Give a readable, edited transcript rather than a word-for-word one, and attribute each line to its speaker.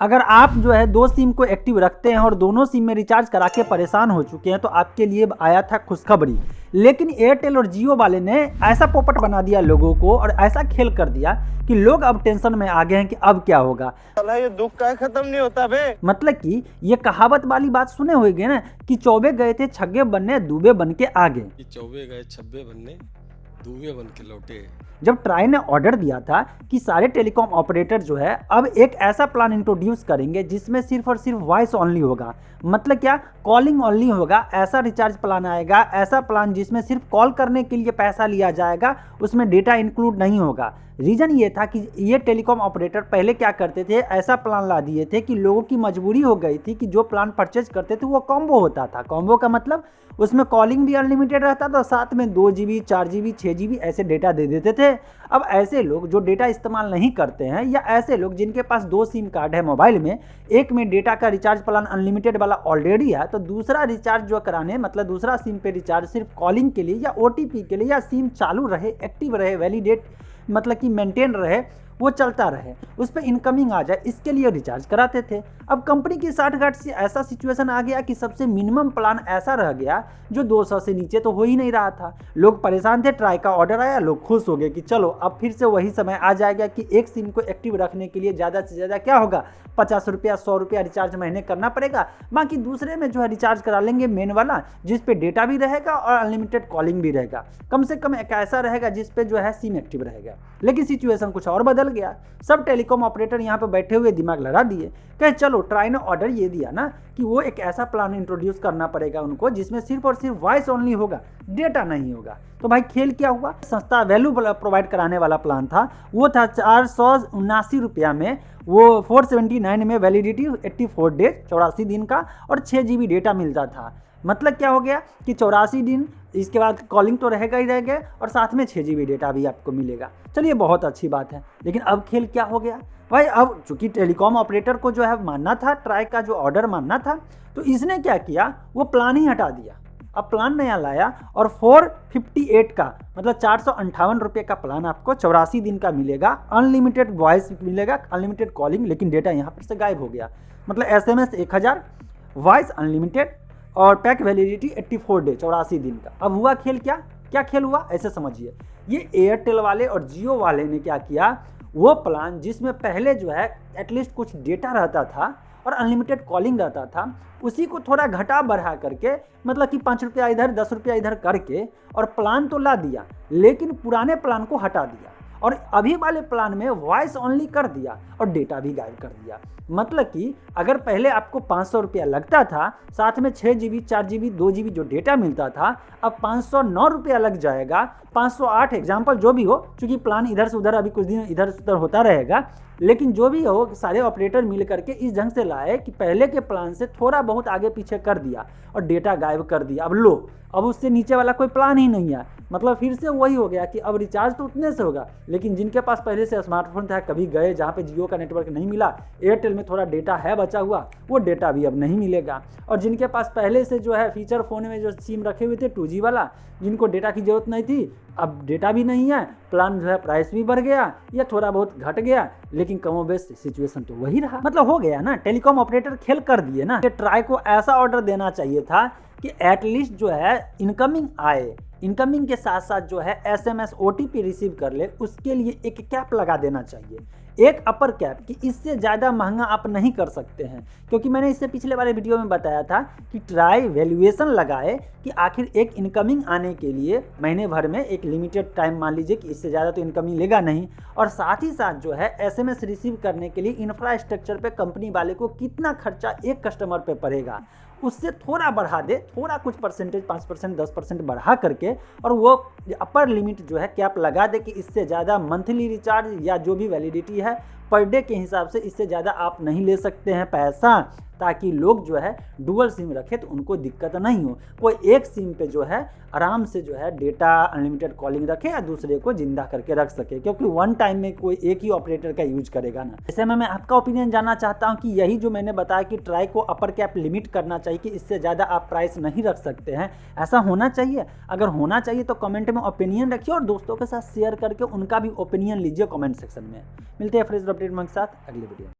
Speaker 1: अगर आप जो है दो सिम को एक्टिव रखते हैं और दोनों सिम में रिचार्ज करा के परेशान हो चुके हैं तो आपके लिए आया था खुशखबरी। लेकिन एयरटेल और जियो वाले ने ऐसा पोपट बना दिया लोगों को और ऐसा खेल कर दिया कि लोग अब टेंशन में आ गए हैं कि अब क्या होगा।
Speaker 2: ये दुख का खत्म नहीं होता बे।
Speaker 1: मतलब कि ये कहावत वाली बात सुने होंगे ना कि चौबे गए थे छग्गे बनने दूबे बन के आ गए।
Speaker 2: चौबे गए छब्बे बनने दूबे बन के लौटे।
Speaker 1: जब ट्राई ने ऑर्डर दिया था कि सारे टेलीकॉम ऑपरेटर जो है अब एक ऐसा प्लान इंट्रोड्यूस करेंगे जिसमें सिर्फ और सिर्फ वॉइस ओनली होगा, मतलब क्या कॉलिंग ओनली होगा, ऐसा रिचार्ज प्लान आएगा, ऐसा प्लान जिसमें सिर्फ कॉल करने के लिए पैसा लिया जाएगा, उसमें डेटा इंक्लूड नहीं होगा। रीज़न ये था कि ये टेलीकॉम ऑपरेटर पहले क्या करते थे, ऐसा प्लान ला दिए थे कि लोगों की मजबूरी हो गई थी कि जो प्लान परचेज करते थे वो कॉम्बो होता था। कॉम्बो का मतलब उसमें कॉलिंग भी अनलिमिटेड रहता था, साथ में 2 GB 4 GB 6 GB ऐसे डेटा दे देते थे। अब ऐसे लोग जो डेटा इस्तेमाल नहीं करते हैं या ऐसे लोग जिनके पास 2 सिम कार्ड है मोबाइल में, एक में डेटा का रिचार्ज प्लान अनलिमिटेड वाला ऑलरेडी है, तो दूसरा रिचार्ज जो कराने मतलब दूसरा सिम पे रिचार्ज सिर्फ कॉलिंग के लिए या OTP के लिए या सिम चालू रहे, एक्टिव रहे, वैलिडेट मतलब कि मेंटेन रहे, वो चलता रहे, उस पर इनकमिंग आ जाए, इसके लिए रिचार्ज कराते थे। अब कंपनी की साठगांठ से ऐसा सिचुएशन आ गया कि सबसे मिनिमम प्लान ऐसा रह गया जो 200 से नीचे तो हो ही नहीं रहा था। लोग परेशान थे, ट्राई का ऑर्डर आया, लोग खुश हो गए कि चलो अब फिर से वही समय आ जाएगा कि एक सिम को एक्टिव रखने के लिए ज़्यादा से ज़्यादा क्या होगा, 50 रुपया 100 रुपया रिचार्ज महीने करना पड़ेगा, बाकी दूसरे में जो है रिचार्ज करा लेंगे मेन वाला जिस पे डेटा भी रहेगा और अनलिमिटेड कॉलिंग भी रहेगा, कम से कम एक ऐसा रहेगा जिस पे जो है सिम एक्टिव रहेगा। लेकिन सिचुएशन कुछ और बदल गया। सब टेलीकॉम ऑपरेटर यहाँ पे बैठे हुए दिमाग लड़ा दिए, कहे चलो ट्राई ने ऑर्डर ये दिया ना कि वो एक ऐसा प्लान इंट्रोड्यूस करना पड़ेगा उनको जिसमें सिर्फ और सिर्फ वॉइस ओनली होगा, डेटा नहीं होगा। तो भाई खेल क्या हुआ, सस्ता वैल्यू प्रोवाइड कराने वाला प्लान था, वो था 479 रुपया में, वो 479 में वैलिडिटी 84 डेज 84 दिन का और 6 GB डेटा मिलता था। मतलब क्या हो गया कि 84 दिन, इसके बाद कॉलिंग तो रहेगा ही रहेगा और साथ में 6 GB डेटा भी आपको मिलेगा। चलिए बहुत अच्छी बात है। लेकिन अब खेल क्या हो गया भाई, अब चूंकि टेलीकॉम ऑपरेटर को जो है मानना था, ट्राई का जो ऑर्डर मानना था, तो इसने क्या किया, वो प्लान ही हटा दिया। अब प्लान नया लाया और 458 का मतलब 458 रुपये का प्लान आपको 84 दिन का मिलेगा, अनलिमिटेड वॉइस मिलेगा, अनलिमिटेड कॉलिंग, लेकिन डेटा यहाँ पर से गायब हो गया। मतलब SMS 1000, वॉइस अनलिमिटेड और पैक वैलिडिटी 84 डे 84 दिन का। अब हुआ खेल क्या खेल हुआ ऐसे समझिए, ये एयरटेल वाले और जियो वाले ने क्या किया, वो प्लान जिसमें पहले जो है एटलीस्ट कुछ डेटा रहता था और अनलिमिटेड कॉलिंग रहता था, उसी को थोड़ा घटा बढ़ा करके मतलब कि 5 रुपया इधर 10 रुपया इधर करके और प्लान तो ला दिया, लेकिन पुराने प्लान को हटा दिया और अभी वाले प्लान में वॉइस ओनली कर दिया और डेटा भी गायब कर दिया। मतलब कि अगर पहले आपको 500 रुपया लगता था, साथ में 6 GB 4 GB 2 GB जो डेटा मिलता था, अब 509 रुपया लग जाएगा, 508 एग्जाम्पल जो भी हो, क्योंकि प्लान इधर से उधर अभी कुछ दिन इधर से उधर होता रहेगा, लेकिन जो भी हो सारे ऑपरेटर मिल करके इस ढंग से लाए कि पहले के प्लान से थोड़ा बहुत आगे पीछे कर दिया और डेटा गायब कर दिया। अब लो, अब उससे नीचे वाला कोई प्लान ही नहीं है, मतलब फिर से वही हो गया कि अब रिचार्ज तो उतने से होगा, लेकिन जिनके पास पहले से स्मार्टफोन था, कभी गए जहाँ पे जियो का नेटवर्क नहीं मिला, एयरटेल में थोड़ा डेटा है बचा हुआ, वो डेटा भी अब नहीं मिलेगा। और जिनके पास पहले से जो है फीचर फ़ोन में जो सिम रखे हुए थे 2G वाला, जिनको डेटा की ज़रूरत नहीं थी, अब डेटा भी नहीं है, प्लान जो है प्राइस भी बढ़ गया या थोड़ा बहुत घट गया, लेकिन कमोबेश सिचुएशन तो वही रहा। मतलब हो गया ना, टेलीकॉम ऑपरेटर खेल कर दिए ना। ट्राई को ऐसा ऑर्डर देना चाहिए था कि एटलीस्ट जो है इनकमिंग आए, इनकमिंग के साथ साथ जो है SMS OTP रिसीव कर ले, उसके लिए एक कैप लगा देना चाहिए, एक अपर कैप, कि इससे ज़्यादा महंगा आप नहीं कर सकते हैं। क्योंकि मैंने इससे पिछले वाले वीडियो में बताया था कि ट्राई वैल्यूएशन लगाए कि आखिर एक इनकमिंग आने के लिए महीने भर में एक लिमिटेड टाइम मान लीजिए कि इससे ज़्यादा तो इनकमिंग लेगा नहीं, और साथ ही साथ जो है SMS रिसीव करने के लिए इंफ्रास्ट्रक्चर पे कंपनी वाले को कितना खर्चा एक कस्टमर पे पड़ेगा, उससे थोड़ा बढ़ा दे, थोड़ा कुछ परसेंटेज 5% 10% बढ़ा करके, और वो अपर लिमिट जो है कैप लगा दे कि इससे ज़्यादा मंथली रिचार्ज या जो भी वैलिडिटी है पर डे के हिसाब से इससे ज़्यादा आप नहीं ले सकते हैं पैसा, ताकि लोग जो है डुअल सिम रखे तो उनको दिक्कत नहीं हो, कोई एक सिम पे जो है आराम से जो है डेटा अनलिमिटेड कॉलिंग रखे या दूसरे को जिंदा करके रख सके, क्योंकि वन टाइम में कोई एक ही ऑपरेटर का यूज करेगा ना। ऐसे में मैं आपका ओपिनियन जानना चाहता हूं कि यही जो मैंने बताया कि ट्राई को अपर कैप लिमिट करना चाहिए कि इससे ज़्यादा आप प्राइस नहीं रख सकते हैं, ऐसा होना चाहिए? अगर होना चाहिए तो कमेंट में ओपिनियन रखिए और दोस्तों के साथ शेयर करके उनका भी ओपिनियन लीजिए कमेंट सेक्शन में। मिलते हैं फ्रेश अपडेट के साथ अगले वीडियो में।